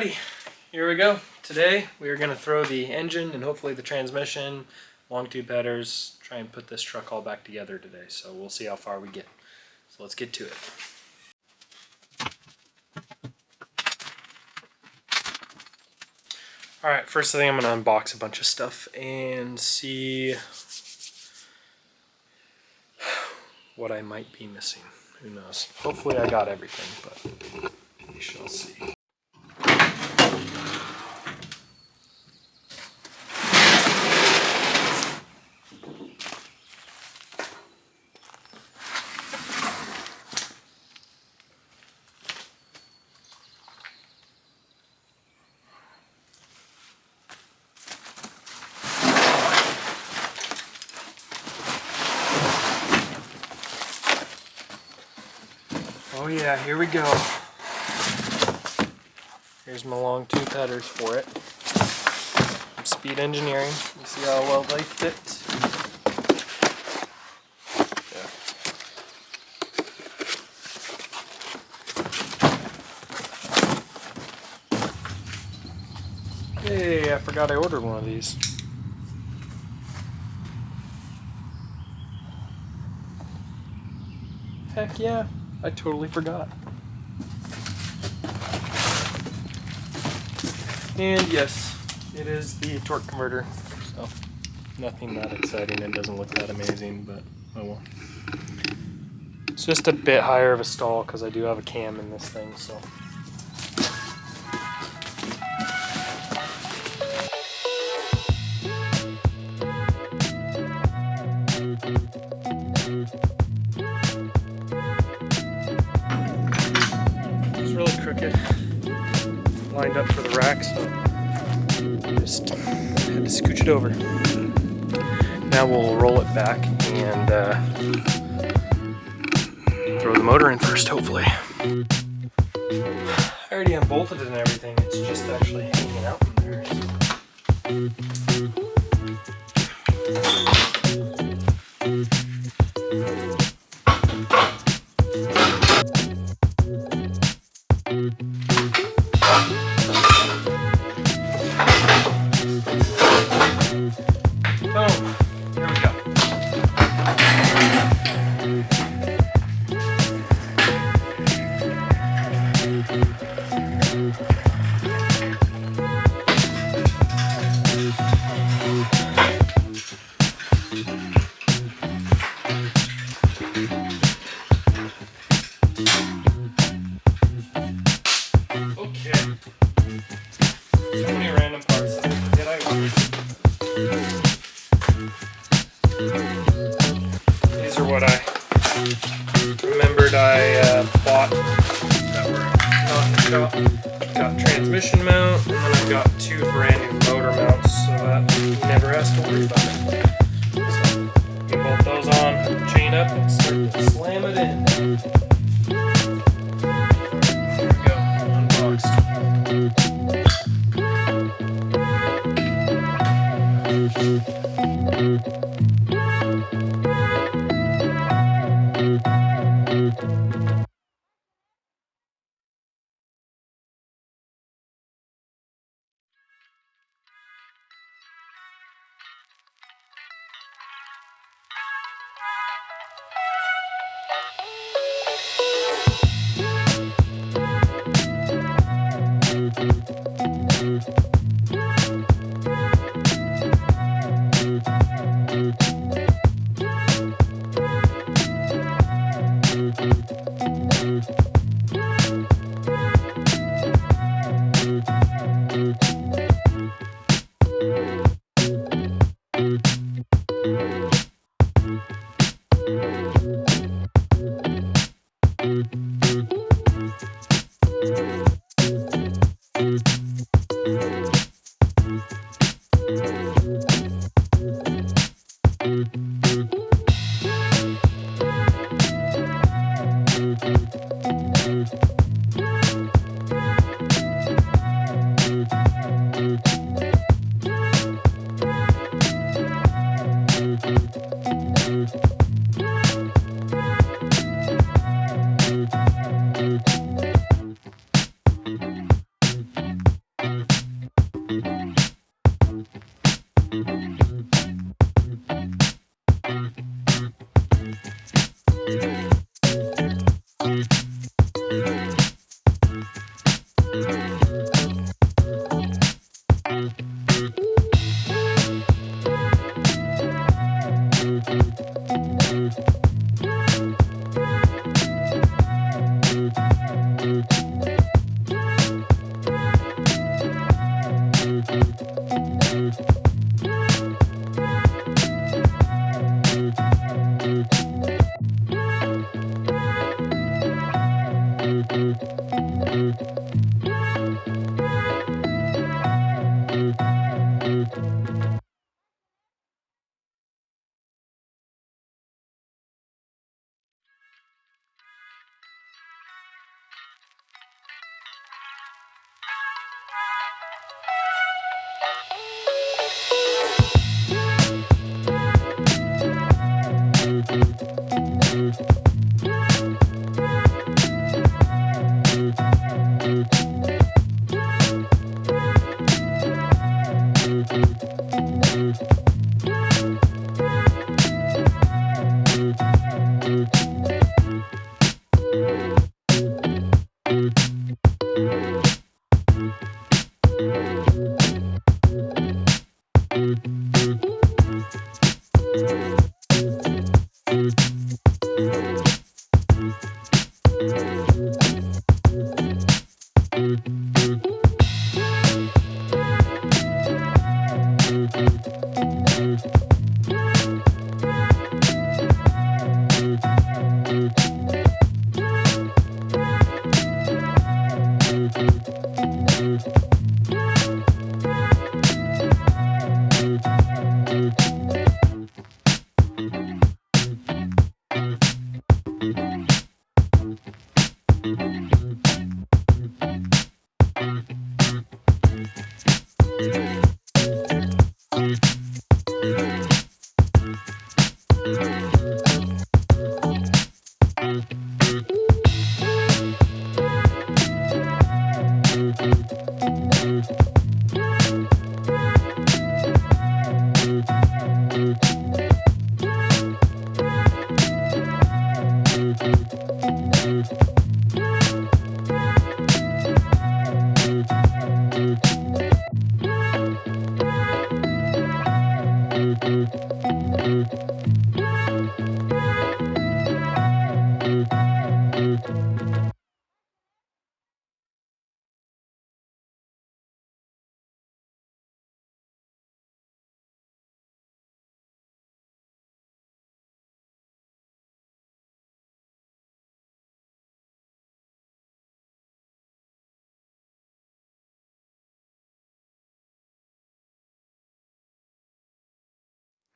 Alrighty, here we go. Today we are going to throw the engine and hopefully the transmission, long tube headers, try and put this truck all back together today. So we'll see how far we get. So let's get to it. Alright, first thing I'm going to unbox a bunch of stuff and see what I might be missing. Who knows? Hopefully I got everything, but we shall see. Oh yeah, here we go. Here's my long tube headers for it. Speed Engineering. You see how well they fit. Yeah. Hey, I forgot I ordered one of these. Heck yeah. I totally forgot. And yes, it is the torque converter, so nothing that exciting. It doesn't look that amazing, but oh well. It's just a bit higher of a stall because I do have a cam in this thing, so. Crooked, lined up for the rack, so just had to scooch it over. Now we'll roll it back and throw the motor in first, hopefully. I already unbolted it and everything, it's just actually hanging out in there. Boom. Here we go. Okay. So many random parts that I ordered. These are what I remembered I bought that were not in the shop. Got transmission mount, and then I've got two brand new motor mounts, so that you never has to worry about it. So you can bolt those on, chain up, and start to slam it in. There we go, unboxed.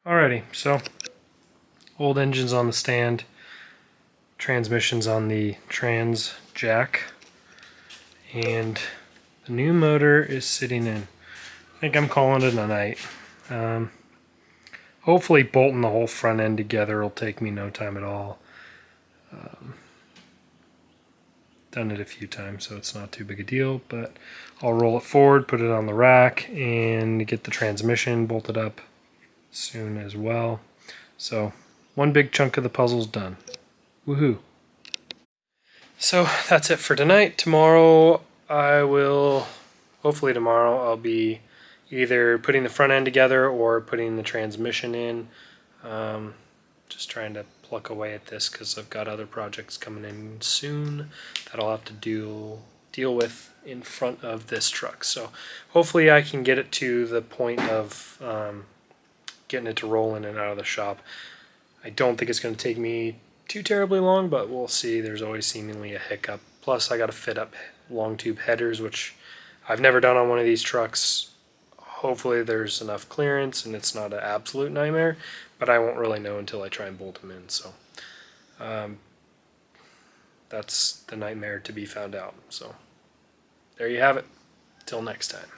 Alrighty, so old engine's on the stand, transmission's on the trans jack, and the new motor is sitting in. I think I'm calling it a night. Hopefully bolting the whole front end together will take me no time at all. Done it a few times, so it's not too big a deal, but I'll roll it forward, put it on the rack, and get the transmission bolted up soon as well. So one big chunk of the puzzle's done. Woohoo! So that's it for tonight. Tomorrow hopefully tomorrow I'll be either putting the front end together or putting the transmission in. Just trying to pluck away at this because I've got other projects coming in soon that I'll have to deal with in front of this truck. So hopefully I can get it to the point of getting it to roll in and out of the shop. I don't think it's going to take me too terribly long, but we'll see. There's always seemingly a hiccup. Plus I got to fit up long tube headers, which I've never done on one of these trucks. Hopefully there's enough clearance and it's not an absolute nightmare, but I won't really know until I try and bolt them in. So that's the nightmare to be found out. So there you have it. Till next time.